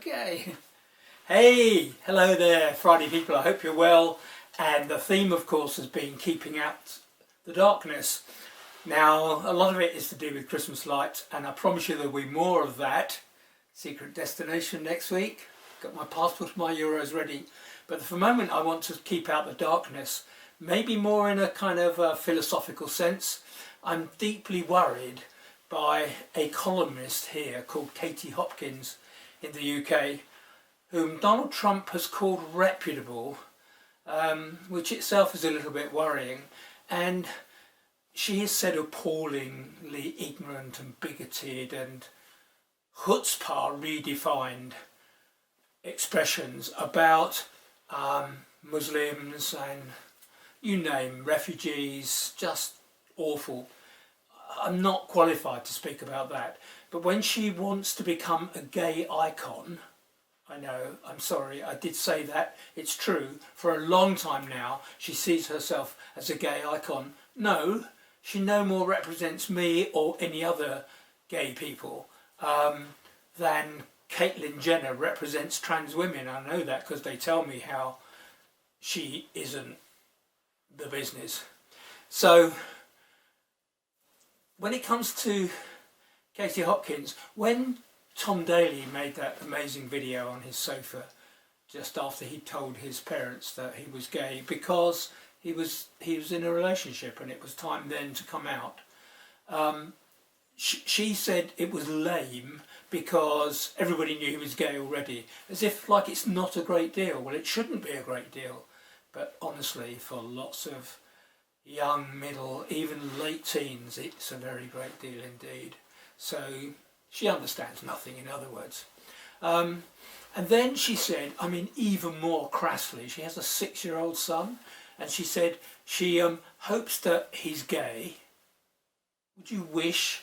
Okay. Hey, hello there, Friday people. I hope you're well. And the theme, of course, has been keeping out the darkness. Now, a lot of it is to do with Christmas lights, and I promise you there'll be more of that. Secret destination next week. Got my passport and my euros ready. But for the moment, I want to keep out the darkness. Maybe more in a kind of a philosophical sense. I'm deeply worried by a columnist here called Hopkins in the UK, whom Donald Trump has called reputable, which itself is a little bit worrying. And she has said appallingly ignorant and bigoted and chutzpah redefined expressions about Muslims and you name, refugees, just awful. I'm not qualified to speak about that, but when she wants to become a gay icon, I know, I'm sorry, I did say that, it's true, for a long time now she sees herself as a gay icon. No, she no more represents me or any other gay people than Caitlyn Jenner represents trans women. I know that because they tell me how she isn't the business. So when it comes to Katie Hopkins, when Tom Daley made that amazing video on his sofa just after he told his parents that he was gay because he was in a relationship and it was time then to come out, she said it was lame because everybody knew he was gay already, as if like it's not a great deal. Well, it shouldn't be a great deal, but honestly for lots of young, middle, even late teens, it's a very great deal indeed. So she understands nothing, in other words. And then she said, I mean, even more crassly, she has a 6-year-old son, and she said she hopes that he's gay. Would you wish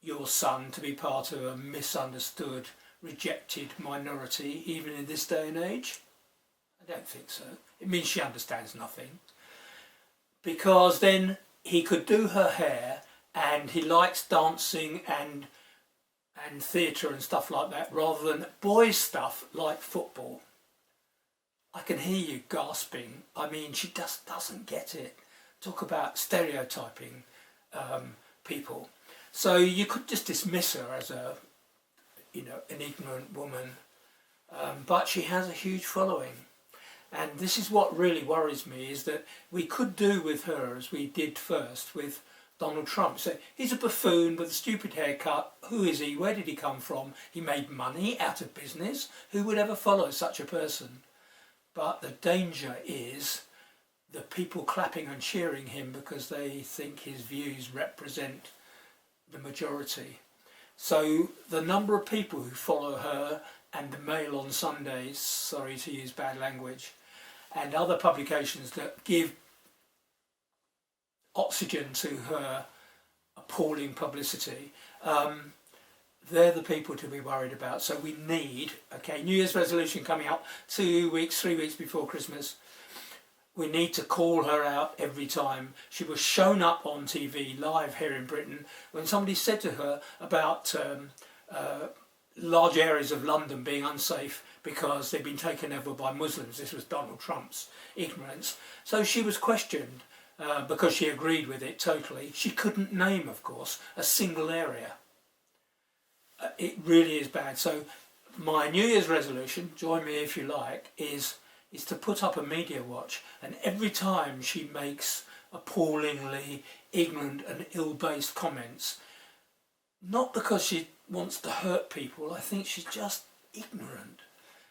your son to be part of a misunderstood, rejected minority, even in this day and age? I don't think so. It means she understands nothing. Because then he could do her hair, and he likes dancing and theatre and stuff like that, rather than boys' stuff like football. I can hear you gasping. I mean, she just doesn't get it. Talk about stereotyping people. So you could just dismiss her as an ignorant woman, but she has a huge following. And this is what really worries me, is that we could do with her as we did first with Donald Trump. So he's a buffoon with a stupid haircut. Who is he? Where did he come from? He made money out of business. Who would ever follow such a person? But the danger is the people clapping and cheering him because they think his views represent the majority. So the number of people who follow her and the Mail on Sundays, sorry to use bad language, and other publications that give oxygen to her appalling publicity, they're the people to be worried about. So we need, New Year's resolution coming up 2 weeks, 3 weeks before Christmas. We need to call her out every time. She was shown up on TV live here in Britain when somebody said to her about large areas of London being unsafe because they've been taken over by Muslims. This was Donald Trump's ignorance. So she was questioned because she agreed with it totally. She couldn't name, of course, a single area. It really is bad. So my New Year's resolution, join me if you like, is to put up a media watch, and every time she makes appallingly ignorant and ill-based comments, not because she wants to hurt people, I think she's just ignorant.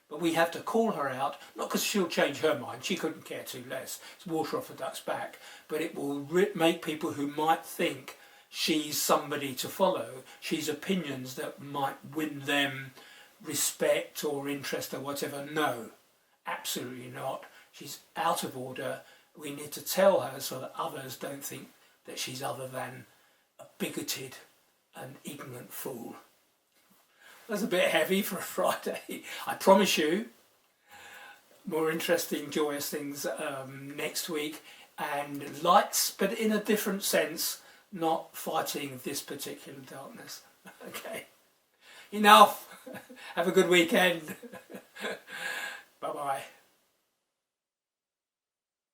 But we have to call her out, not because she'll change her mind, she couldn't care two less, it's water off a duck's back, but it will make people who might think she's somebody to follow, she's opinions that might win them respect or interest or whatever. No, absolutely not. She's out of order. We need to tell her so that others don't think that she's other than a bigoted and ignorant fool. That's a bit heavy for a Friday. I promise you more interesting, joyous things next week, and lights, but in a different sense, not fighting this particular darkness. Okay, enough. Have a good weekend.